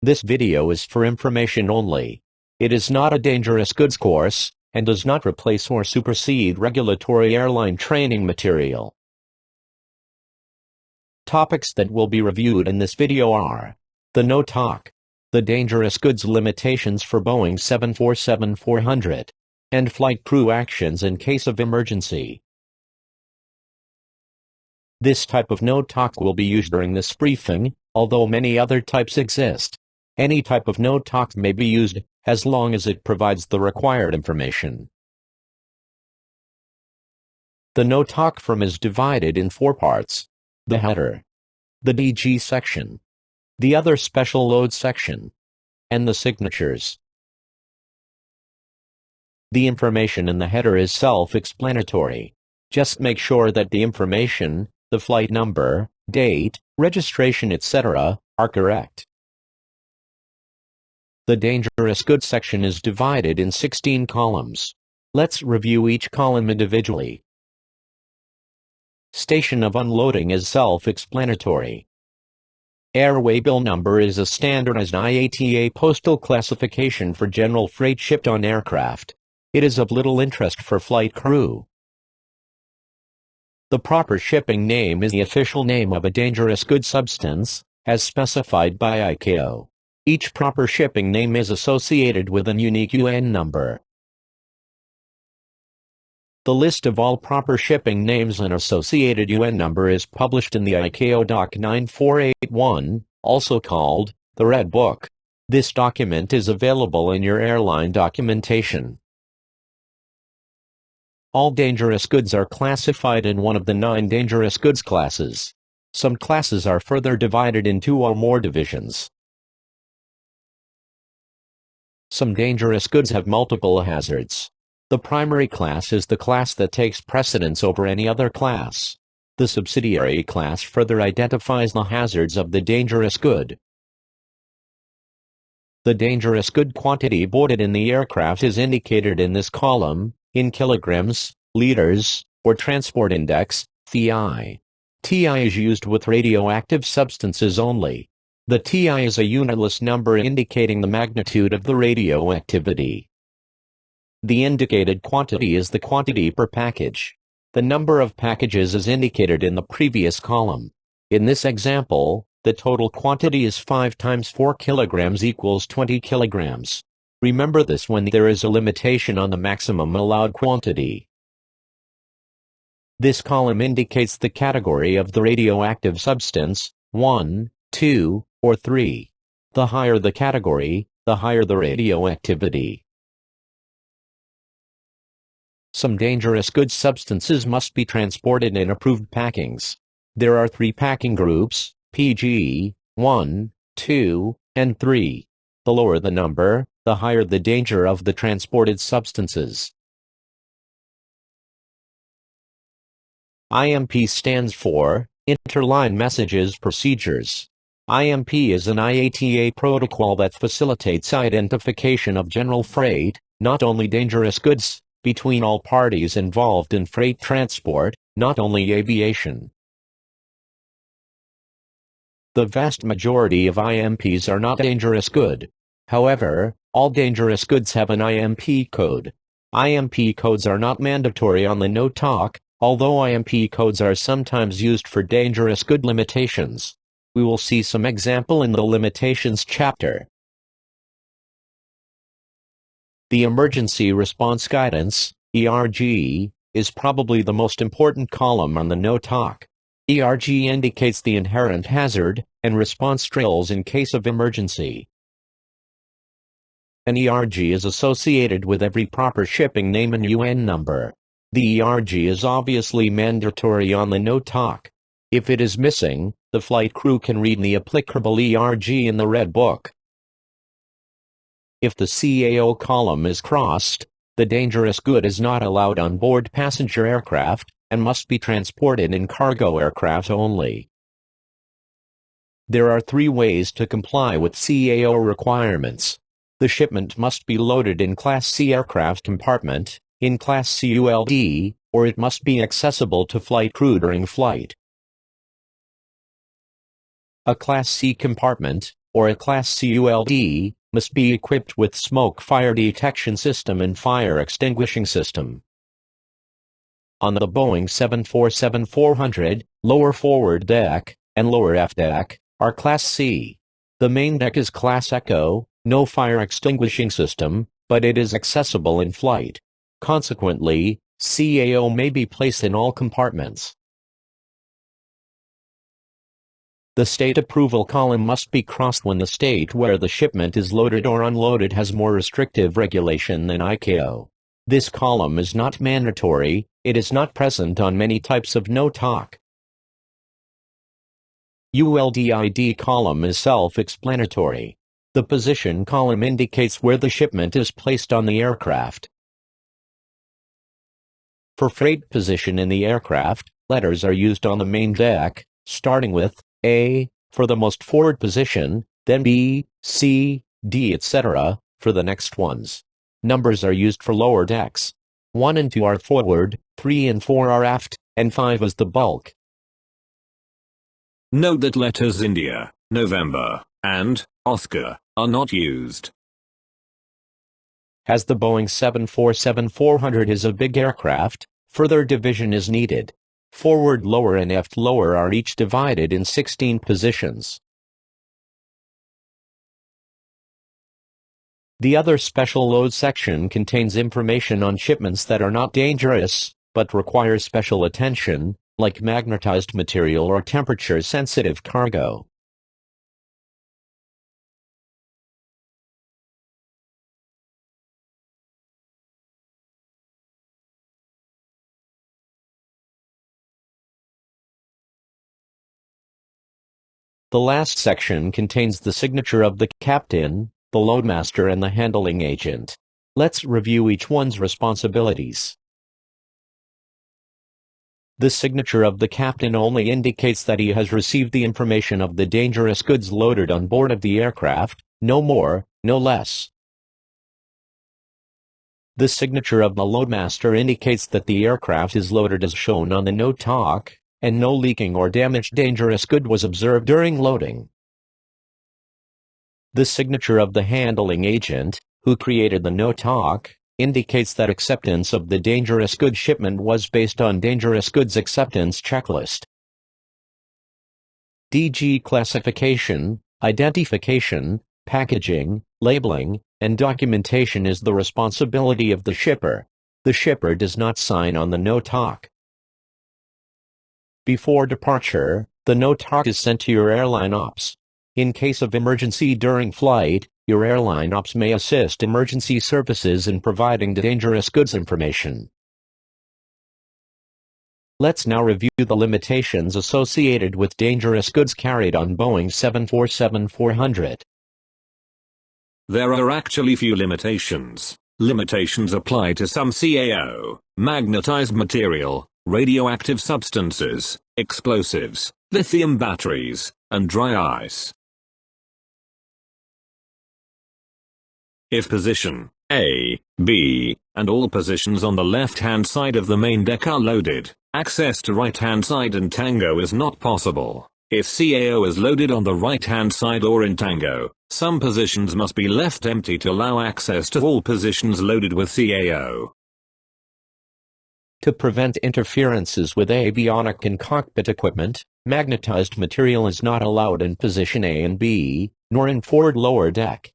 This video is for information only. It is not a dangerous goods course, and does not replace or supersede regulatory airline training material. Topics that will be reviewed in this video are: the NOTOC, the dangerous goods limitations for Boeing 747-400, and flight crew actions in case of emergency. This type of NOTOC will be used during this briefing, although many other types exist. Any type of NOTOC may be used, as long as it provides the required information. The NOTOC form is divided in 4 parts: the header, the DG section, the other special load section, and the signatures. The information in the header is self-explanatory. Just make sure that the information, the flight number, date, registration, etc., are correct. The dangerous goods section is divided in 16 columns. Let's review each column individually. Station of unloading is self-explanatory. Airway bill number is a standardized IATA postal classification for general freight shipped on aircraft. It is of little interest for flight crew. The proper shipping name is the official name of a dangerous goods substance, as specified by ICAO. Each proper shipping name is associated with a unique UN number. The list of all proper shipping names and associated UN number is published in the ICAO Doc 9481, also called the Red Book. This document is available in your airline documentation. All dangerous goods are classified in one of the 9 dangerous goods classes. Some classes are further divided in 2 or more divisions. Some dangerous goods have multiple hazards. The primary class is the class that takes precedence over any other class. The subsidiary class further identifies the hazards of the dangerous good. The dangerous good quantity boarded in the aircraft is indicated in this column, in kilograms, liters, or transport index, TI. TI is used with radioactive substances only. The TI is a unitless number indicating the magnitude of the radioactivity. The indicated quantity is the quantity per package. The number of packages is indicated in the previous column. In this example, the total quantity is 5 times 4 kilograms equals 20 kilograms. Remember this when there is a limitation on the maximum allowed quantity. This column indicates the category of the radioactive substance, 1, 2, or 3. The higher the category, the higher the radioactivity. Some dangerous goods substances must be transported in approved packings. There are 3 packing groups, PG, 1, 2, and 3. The lower the number, the higher the danger of the transported substances. IMP stands for Interline Messages Procedures. IMP is an IATA protocol that facilitates identification of general freight, not only dangerous goods, between all parties involved in freight transport, not only aviation. The vast majority of IMPs are not dangerous good. However, all dangerous goods have an IMP code. IMP codes are not mandatory on the NOTOC, although IMP codes are sometimes used for dangerous good limitations. We will see some example in the limitations chapter. The Emergency Response Guidance, ERG, is probably the most important column on the NOTOC. ERG indicates the inherent hazard and response drills in case of emergency. An ERG is associated with every proper shipping name and UN number. The ERG is obviously mandatory on the NOTOC. If it is missing, the flight crew can read the applicable ERG in the Red Book. If the CAO column is crossed, the dangerous good is not allowed on board passenger aircraft, and must be transported in cargo aircraft only. There are 3 ways to comply with CAO requirements. The shipment must be loaded in Class C aircraft compartment, in Class C ULD, or it must be accessible to flight crew during flight. A Class C compartment, or a Class C ULD, must be equipped with smoke fire detection system and fire extinguishing system. On the Boeing 747-400, lower forward deck and lower aft deck are Class C. The main deck is Class Echo, no fire extinguishing system, but it is accessible in flight. Consequently, CAO may be placed in all compartments. The state approval column must be crossed when the state where the shipment is loaded or unloaded has more restrictive regulation than ICAO. This column is not mandatory, it is not present on many types of NOTOC. ULDID column is self-explanatory. The position column indicates where the shipment is placed on the aircraft. For freight position in the aircraft, letters are used on the main deck, starting with A for the most forward position, then B, C, D, etc. for the next ones. Numbers are used for lower decks. 1 and 2 are forward, 3 and 4 are aft, and 5 is the bulk. Note that letters India, November, and Oscar are not used. As the Boeing 747-400 is a big aircraft, further division is needed. Forward lower and aft lower are each divided in 16 positions. The other special load section contains information on shipments that are not dangerous, but require special attention, like magnetized material or temperature-sensitive cargo. The last section contains the signature of the captain, the loadmaster and the handling agent. Let's review each one's responsibilities. The signature of the captain only indicates that he has received the information of the dangerous goods loaded on board of the aircraft, no more, no less. The signature of the loadmaster indicates that the aircraft is loaded as shown on the NOTOC, and no leaking or damaged dangerous good was observed during loading. The signature of the handling agent, who created the NOTOC, indicates that acceptance of the dangerous goods shipment was based on dangerous goods acceptance checklist. DG classification, identification, packaging, labeling, and documentation is the responsibility of the shipper. The shipper does not sign on the NOTOC. Before departure, the NOTOC is sent to your airline ops. In case of emergency during flight, your airline ops may assist emergency services in providing the dangerous goods information. Let's now review the limitations associated with dangerous goods carried on Boeing 747-400. There are actually few limitations. Limitations apply to some CAO, magnetized material, radioactive substances, explosives, lithium batteries, and dry ice. If position A, B, and all positions on the left-hand side of the main deck are loaded, access to right-hand side and tango is not possible. If CAO is loaded on the right-hand side or in tango, some positions must be left empty to allow access to all positions loaded with CAO. To prevent interferences with avionic and cockpit equipment, magnetized material is not allowed in position A and B, nor in forward lower deck.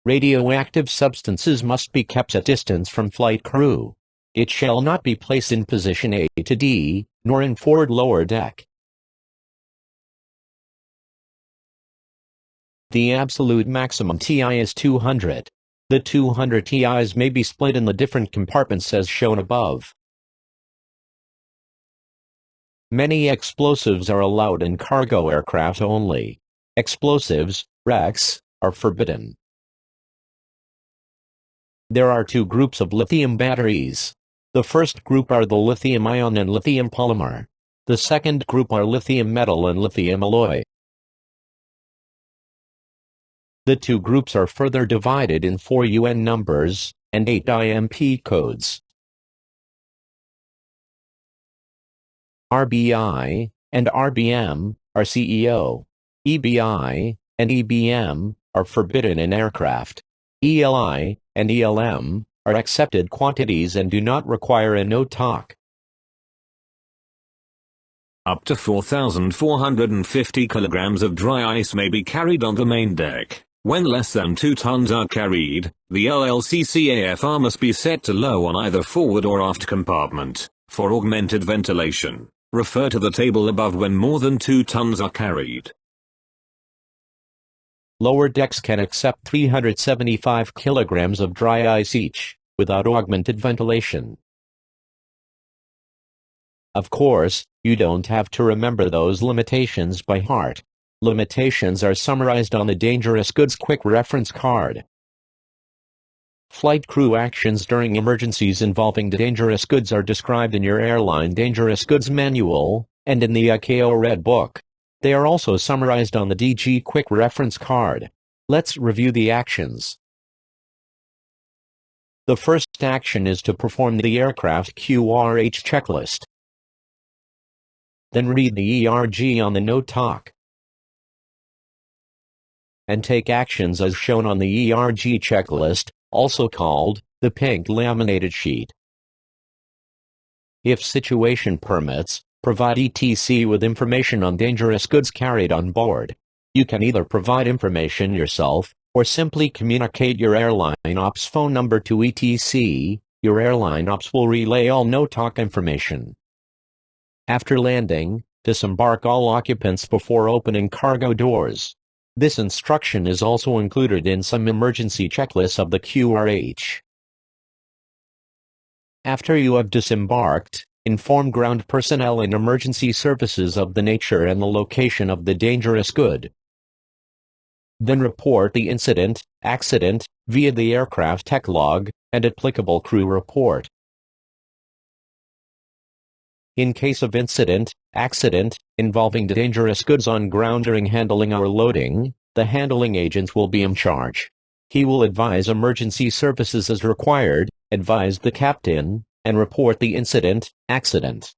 Radioactive substances must be kept at distance from flight crew. It shall not be placed in position A to D, nor in forward lower deck. The absolute maximum TI is 200. The 200 TIs may be split in the different compartments as shown above. Many explosives are allowed in cargo aircraft only. Explosives, REX, are forbidden. There are two groups of lithium batteries. The first group are the lithium-ion and lithium polymer. The second group are lithium metal and lithium alloy. The two groups are further divided in 4 UN numbers and 8 IMP codes. RBI and RBM RCEO, EBI, and EBM are forbidden in aircraft. ELI and ELM are accepted quantities and do not require a NOTOC. Up to 4,450 kilograms of dry ice may be carried on the main deck. When less than 2 tons are carried, the LLCCAFR must be set to low on either forward or aft compartment. For augmented ventilation, refer to the table above when more than 2 tons are carried. Lower decks can accept 375 kilograms of dry ice each, without augmented ventilation. Of course, you don't have to remember those limitations by heart. Limitations are summarized on the Dangerous Goods Quick Reference Card. Flight crew actions during emergencies involving dangerous goods are described in your Airline Dangerous Goods Manual, and in the ICAO Red Book. They are also summarized on the DG Quick Reference Card. Let's review the actions. The first action is to perform the aircraft QRH checklist. Then read the ERG on the NOTOC and take actions as shown on the ERG checklist, also called the pink laminated sheet. If situation permits, provide ETC with information on dangerous goods carried on board. You can either provide information yourself, or simply communicate your airline ops phone number to ETC. Your airline ops will relay all NOTOC information. After landing, disembark all occupants before opening cargo doors. This instruction is also included in some emergency checklists of the QRH. After you have disembarked, inform ground personnel and emergency services of the nature and the location of the dangerous good. Then report the incident, accident, via the aircraft tech log and applicable crew report. In case of incident, accident, involving dangerous goods on ground during handling or loading, the handling agent will be in charge. He will advise emergency services as required, advise the captain, and report the incident, accident.